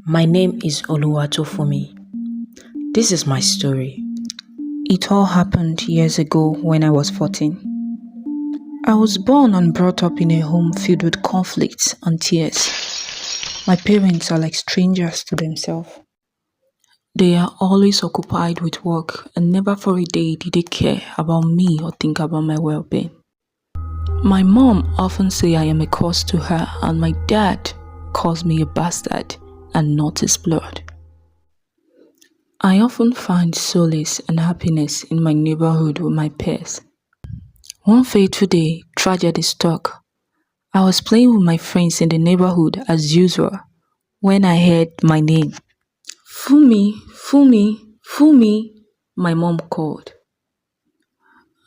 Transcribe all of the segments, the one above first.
My name is Oluwatofumi. This is my story. It all happened years ago when I was 14. I was born and brought up in a home filled with conflicts and tears. My parents are like strangers to themselves. They are always occupied with work and never for a day did they care about me or think about my well-being. My mom often say I am a curse to her, and my dad calls me a bastard and not his blood. I often find solace and happiness in my neighborhood with my peers. One fateful day, tragedy struck. I was playing with my friends in the neighborhood as usual when I heard my name. Fumi, Fumi, Fumi, my mom called.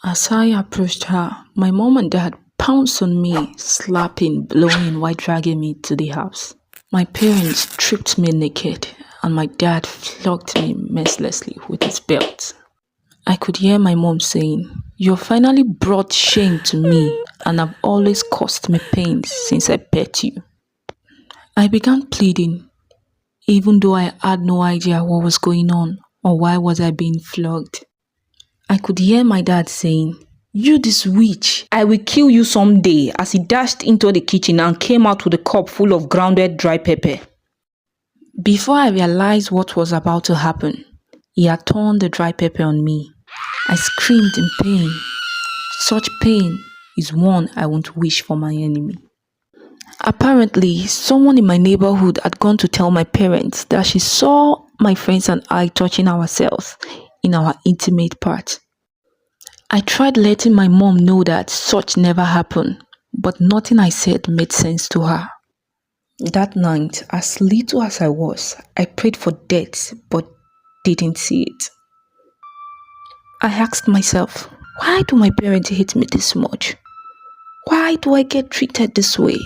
As I approached her, my mom and dad pounced on me, slapping, blowing while dragging me to the house. My parents stripped me naked and my dad flogged me mercilessly with his belt. I could hear my mom saying, "You finally brought shame to me and have always caused me pain since I pet you." I began pleading, even though I had no idea what was going on or why was I being flogged. I could hear my dad saying, "You this witch, I will kill you someday," as he dashed into the kitchen and came out with a cup full of grounded dry pepper. Before I realized what was about to happen, he had turned the dry pepper on me. I screamed in pain. Such pain is one I won't wish for my enemy. Apparently, someone in my neighborhood had gone to tell my parents that she saw my friends and I touching ourselves in our intimate parts. I tried letting my mom know that such never happened, but nothing I said made sense to her. That night, as little as I was, I prayed for death but didn't see it. I asked myself, why do my parents hate me this much? Why do I get treated this way?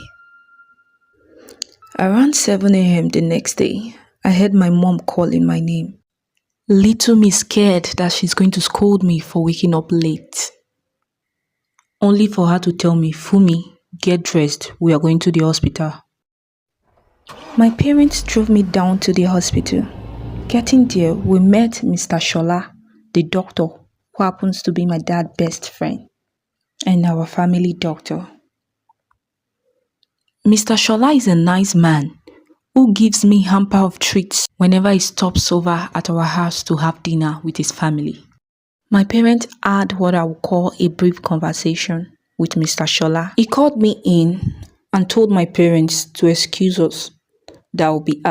Around 7 a.m. the next day, I heard my mom calling my name. Little me scared that she's going to scold me for waking up late. Only for her to tell me, "Fumi, get dressed, we are going to the hospital." My parents drove me down to the hospital. Getting there, we met Mr. Shola, the doctor, who happens to be my dad's best friend, and our family doctor. Mr. Shola is a nice man who gives me hamper of treats whenever he stops over at our house to have dinner with his family. My parents had what I would call a brief conversation with Mr. Shola. He called me in and told my parents to excuse us, that I will be